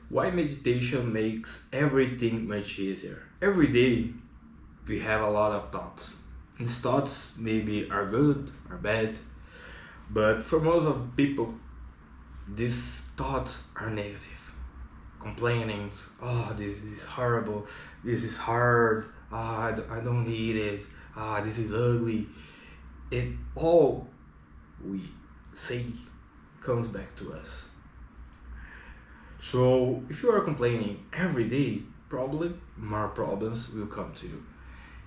Why meditation makes everything much easier. Every day we have a lot of thoughts. These thoughts maybe are good or bad, but for most of people, these thoughts are negative. Complaining, oh, this is horrible, this is hard, I don't need it, this is ugly. It all we say comes back to us. So if you are complaining every day, probably more problems will come to you.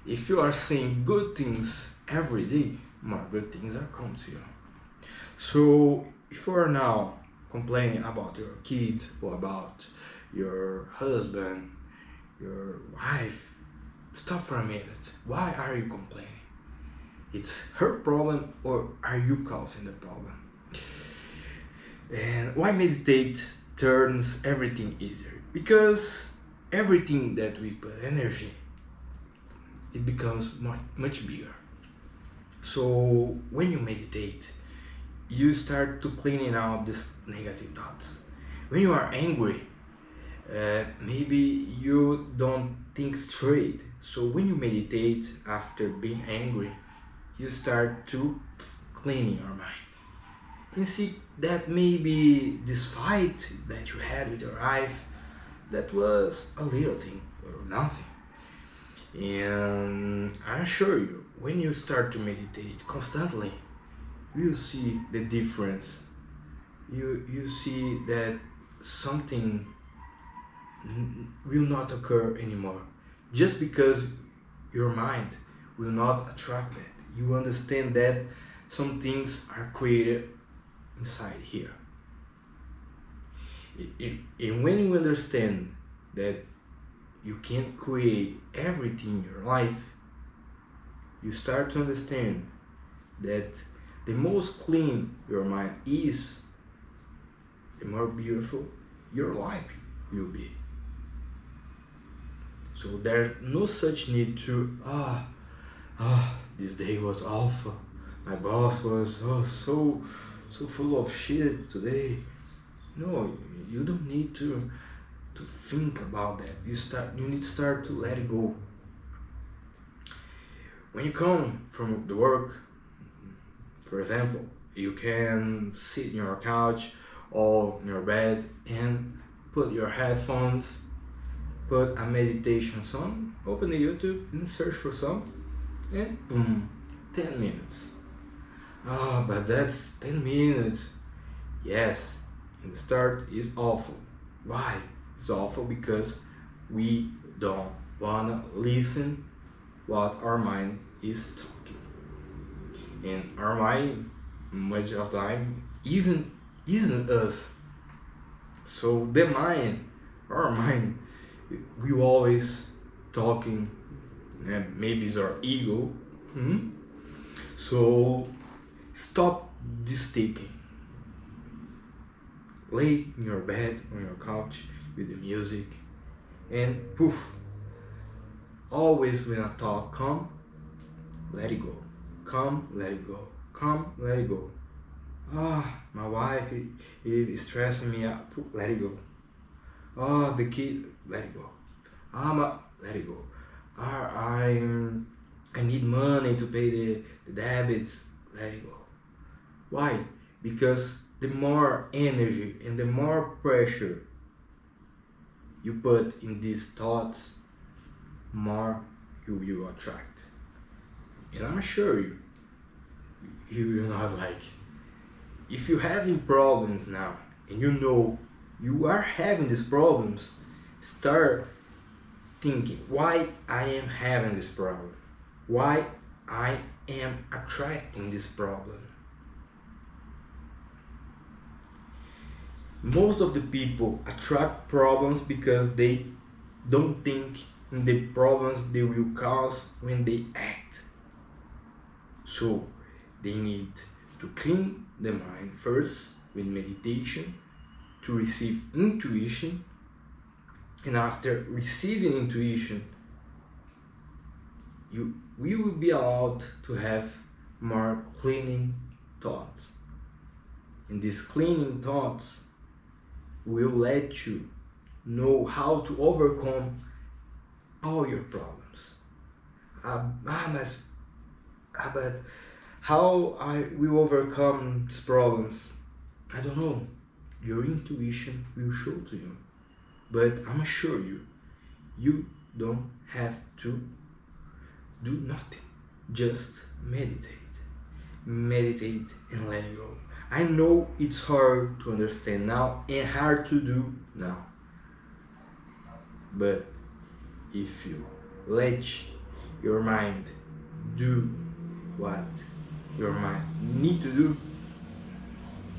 If you are saying good things every day, more good things are coming to you. So if you are now complaining about your kids or about your husband, your wife, stop for a minute. Why are you complaining? It's her problem, or are you causing the problem? And why meditate turns everything easier? Because everything that we put energy, it becomes much bigger. So when you meditate, you start to cleaning out these negative thoughts. When you are angry, maybe you don't think straight. So when you meditate after being angry, you start to cleaning your mind. And see that maybe this fight that you had with your wife, that was a little thing or nothing. And I assure you, when you start to meditate constantly, you see the difference. You see that something will not occur anymore. Just because your mind will not attract that. You understand that some things are created inside here. And when you understand that you can't create everything in your life, you start to understand that the most clean your mind is, the more beautiful your life will be. So there's no such need to, this day was awful. My boss was so full of shit today. No, you don't need to think about that. You need to start to let it go. When you come from the work, for example, you can sit in your couch or in your bed and put your headphones, put a meditation song, open the YouTube and search for some, and boom, 10 minutes. But that's 10 minutes. Yes, in the start is awful. Why? It's awful because we don't wanna listen what our mind is talking. And our mind, much of the time, even isn't us. So the mind, our mind, we always talking, and maybe it's our ego. So stop this thinking. Lay in your bed, on your couch, with the music, and poof. Always when a thought come, let it go. Come, let it go. Come, let it go. My wife is stressing me out. Poof, let it go. The kid, let it go. Let it go. I need money to pay the debits. Let it go. Why? Because the more energy and the more pressure you put in these thoughts, more you will attract. And I'm sure you will not like it. If you're having problems now and you know you are having these problems, start thinking why I am having this problem, why I am attracting this problem. Most of the people attract problems because they don't think in the problems they will cause when they act. So they need to clean the mind first with meditation, to receive intuition, and after receiving intuition, we will be allowed to have more cleaning thoughts. And these cleaning thoughts will let you know how to overcome all your problems. But how I will overcome these problems? I don't know. Your intuition will show to you. But I'm assure you, you don't have to do nothing. Just meditate. Meditate and let go. I know it's hard to understand now and hard to do now. But if you let your mind do what your mind need to do,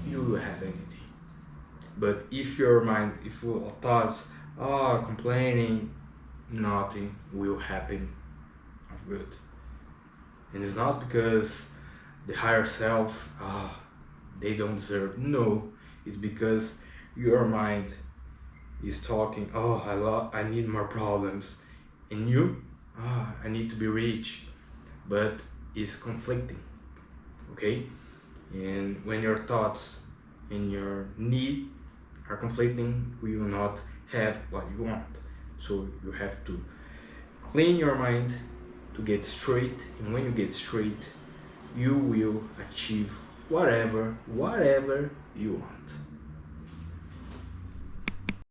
you will have anything. But if your mind is full of thoughts, complaining, nothing will happen of good. And it's not because the higher self, they don't deserve. No, it's because your mind is talking, I need more problems. And you, I need to be rich. But it's conflicting, okay? And when your thoughts and your need are conflicting, we will not have what you want. So you have to clean your mind to get straight, and when you get straight, you will achieve whatever you want.